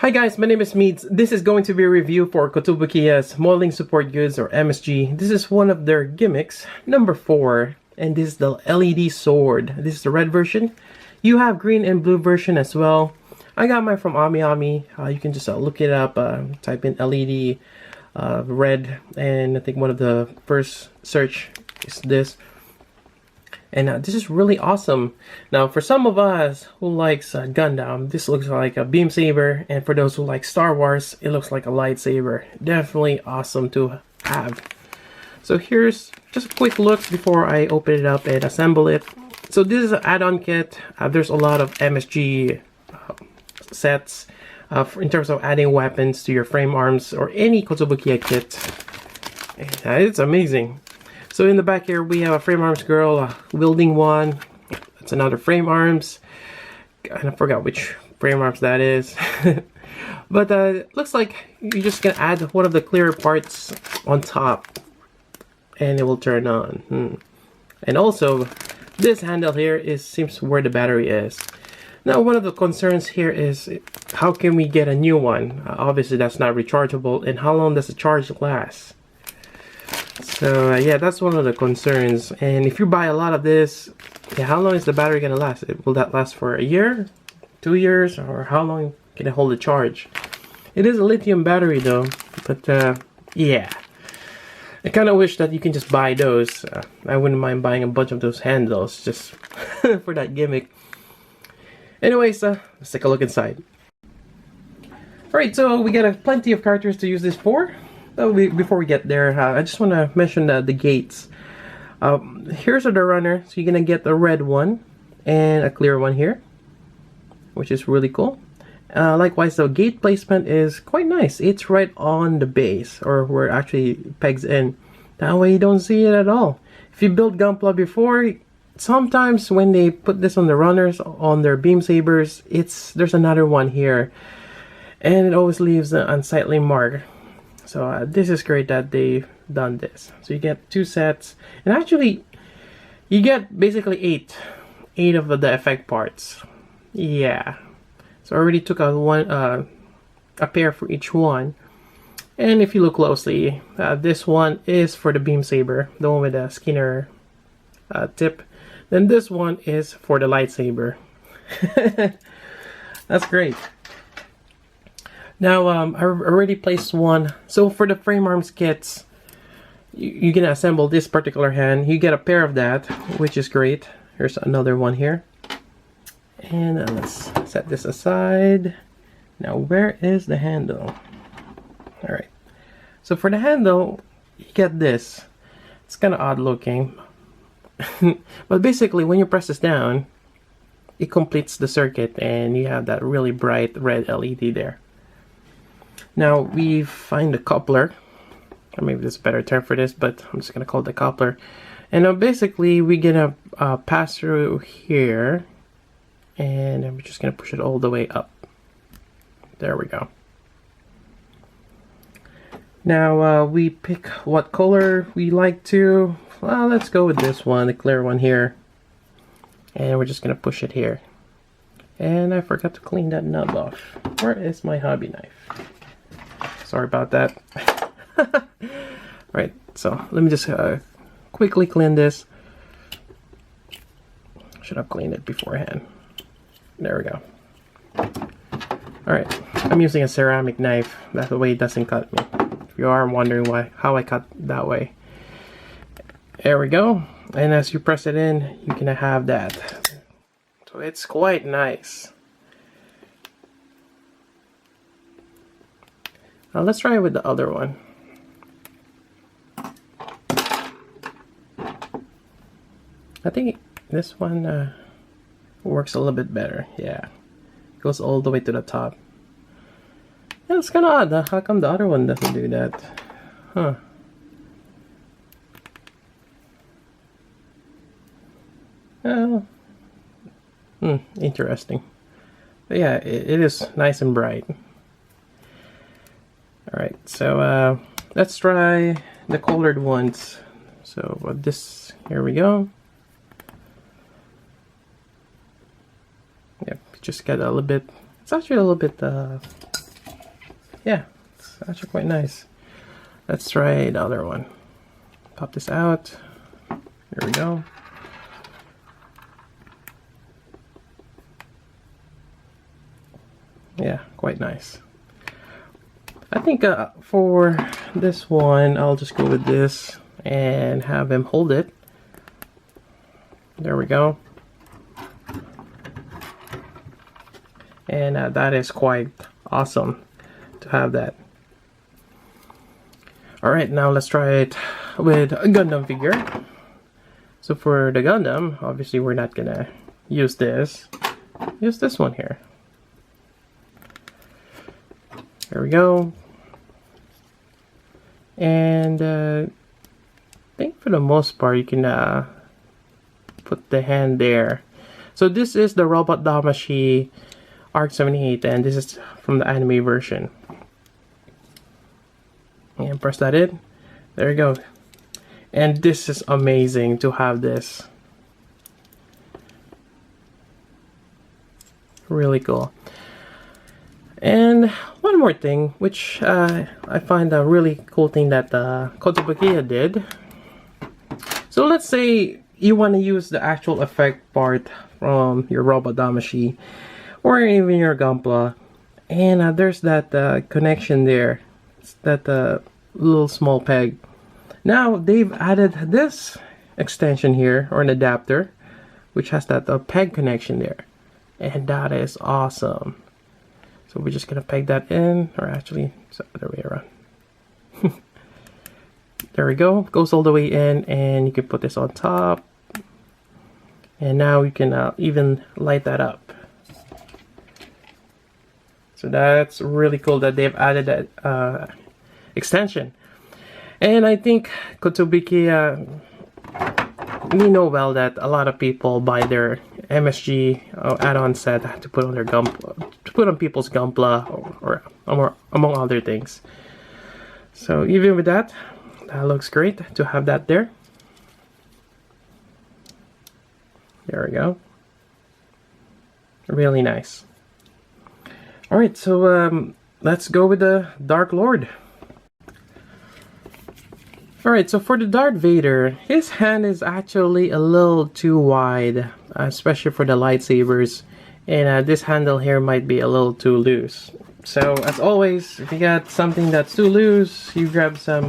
Hi guys, my name is Meads. This is going to be a review for Kotobukiya's Modeling Support Goods or MSG. This is one of their gimmicks, number 4. And this is the LED sword. This is the red version. You have green and blue version as well. I got mine from Amiami. You can just look it up, type in LED red, and I think one of the first search is this. And this is really awesome. Now, for some of us who likes Gundam, this looks like a beam saber, and for those who like Star Wars, it looks like a lightsaber. Definitely awesome to have. So here's just a quick look before I open it up and assemble it. So this is an add-on kit. There's a lot of MSG sets in terms of adding weapons to your frame arms or any Kotobukiya kit. And it's amazing. So in the back here, we have a frame arms girl wielding one. That's another frame arms. I forgot which frame arms that is. But looks like you're just gonna add one of the clearer parts on top, and it will turn on. And also, this handle here seems where the battery is. Now, one of the concerns here is how can we get a new one? Obviously, that's not rechargeable, and how long does the charge last? So yeah, that's one of the concerns. And if you buy a lot of this, yeah, how long is the battery gonna last? Will that last for a year, 2 years, or how long can it hold the charge? It is a lithium battery though, but yeah, I kind of wish that you can just buy those. I wouldn't mind buying a bunch of those handles just for that gimmick. Anyways, let's take a look inside. Alright, so we got plenty of characters to use this for. Before we get there, I just want to mention the gates. Here's the runner, so you're gonna get the red one and a clear one here, which is really cool. Likewise, the gate placement is quite nice. It's right on the base, or where it actually pegs in. That way you don't see it at all. If you built Gunpla before, sometimes when they put this on the runners, on their beam sabers, there's another one here, and it always leaves an unsightly mark. So this is great that they've done this. So you get 2 sets, and actually you get basically 8 of the effect parts. Yeah. So I already took a pair for each one. And if you look closely, this one is for the beam saber, the one with the Skinner tip. Then this one is for the lightsaber. That's great. Now, I already placed one. So for the frame arms kits, you can assemble this particular hand. You get a pair of that, which is great. Here's another one here. And let's set this aside. Now, where is the handle? Alright. So for the handle, you get this. It's kind of odd looking. But basically, when you press this down, it completes the circuit and you have that really bright red LED there. Now we find the coupler, or maybe there's a better term for this, but I'm just gonna call it the coupler. And now basically we're gonna pass through here, and then we're just gonna push it all the way up. There we go. Now we pick what color we like to. Well, let's go with this one, the clear one here. And we're just gonna push it here. And I forgot to clean that nub off. Where is my hobby knife? Sorry about that. Alright, so let me just quickly clean this. Should have cleaned it beforehand. There we go. Alright, I'm using a ceramic knife. That way it doesn't cut me. If you are wondering how I cut that way. There we go. And as you press it in, you can have that. So it's quite nice. Now let's try it with the other one. I think this one works a little bit better. Yeah, it goes all the way to the top. Yeah, it's kind of odd. Huh? How come the other one doesn't do that? Huh. Interesting. But yeah, it is nice and bright. Alright, so let's try the colored ones. So here we go. Yep, just get a little bit, it's actually a little bit yeah, it's actually quite nice. Let's try the other one. Pop this out. There we go. Yeah, quite nice. I think for this one, I'll just go with this and have him hold it. There we go. And that is quite awesome to have that. Alright, now let's try it with a Gundam figure. So for the Gundam, obviously we're not gonna use this. Use this one here. There we go. And I think for the most part you can put the hand there. So this is the Robot Damashi Arc 78, and this is from the anime version. And press that in. There you go. And this is amazing to have this. Really cool. And one more thing, which I find a really cool thing that Kotobukiya did. So let's say you want to use the actual effect part from your Robot Damashi or even your Gunpla, and there's that connection there. It's that little small peg. Now they've added this extension here, or an adapter, which has that peg connection there, and that is awesome. So we're just gonna peg that in, or actually it's the other way around. There we go. Goes all the way in, and you can put this on top, and now you can even light that up. So that's really cool that they've added that extension. And I think Kotobukiya, we know well that a lot of people buy their MSG add-on set to put on their Gunpla, to put on people's Gunpla, or among other things. So even with that, that looks great to have that there. There we go. Really nice. Alright, so let's go with the Dark Lord. Alright, so for the Darth Vader, his hand is actually a little too wide, especially for the lightsabers, and this handle here might be a little too loose. So as always, if you got something that's too loose, you grab some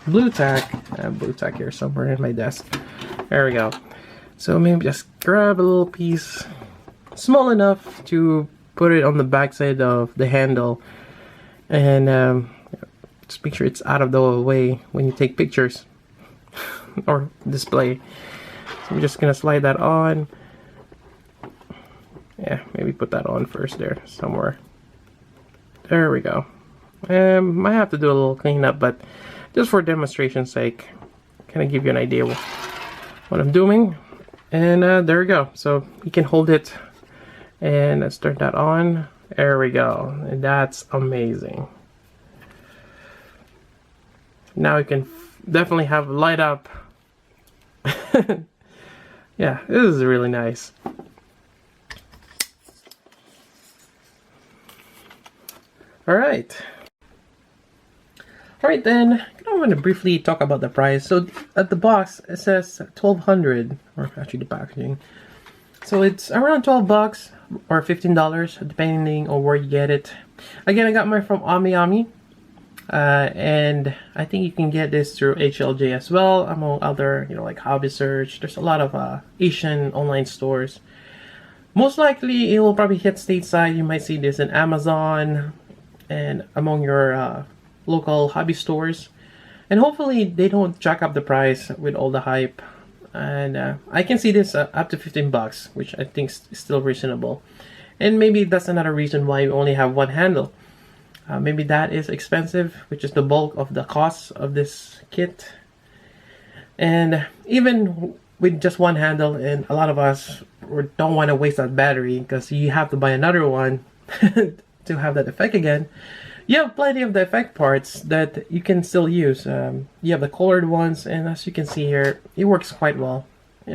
blue tack. I have blue tack here somewhere in my desk. There we go. So maybe just grab a little piece small enough to put it on the back side of the handle, and just make sure it's out of the way when you take pictures or display. So we're just gonna slide that on. Yeah, maybe put that on first there somewhere. There we go. Might have to do a little cleanup, but just for demonstration's sake, kind of give you an idea what I'm doing. And there we go. So you can hold it, and let's turn that on. There we go. And that's amazing. Now you can definitely have light up. Yeah, this is really nice. Alright. Alright then, I want to briefly talk about the price. So at the box it says $1,200, or actually the packaging. So it's around 12 bucks or $15 depending on where you get it. Again, I got mine from Amiami. And I think you can get this through HLJ as well, among other, like Hobby Search. There's a lot of Asian online stores. Most likely it will probably hit stateside. You might see this in Amazon and among your local hobby stores. And hopefully they don't jack up the price with all the hype. And I can see this up to 15 bucks, which I think is still reasonable. And maybe that's another reason why you only have one handle. Maybe that is expensive, which is the bulk of the cost of this kit. And even with just one handle, and a lot of us don't want to waste that battery because you have to buy another one to have that effect again. You have plenty of the effect parts that you can still use. You have the colored ones, and as you can see here, it works quite well.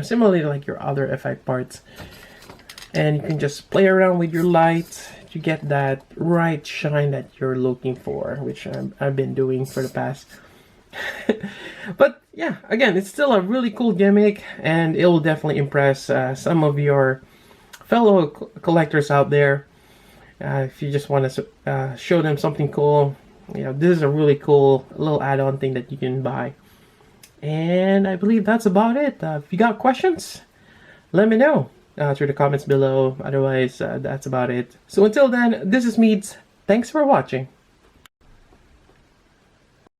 Similarly like your other effect parts. And you can just play around with your light, to get that right shine that you're looking for, which I've been doing for the past. But yeah, again, it's still a really cool gimmick, and it will definitely impress some of your fellow collectors out there. If you just want to show them something cool, you know, this is a really cool little add-on thing that you can buy. And I believe that's about it. If you got questions, let me know through the comments below. Otherwise, that's about it. So until then, this is Meads. Thanks for watching.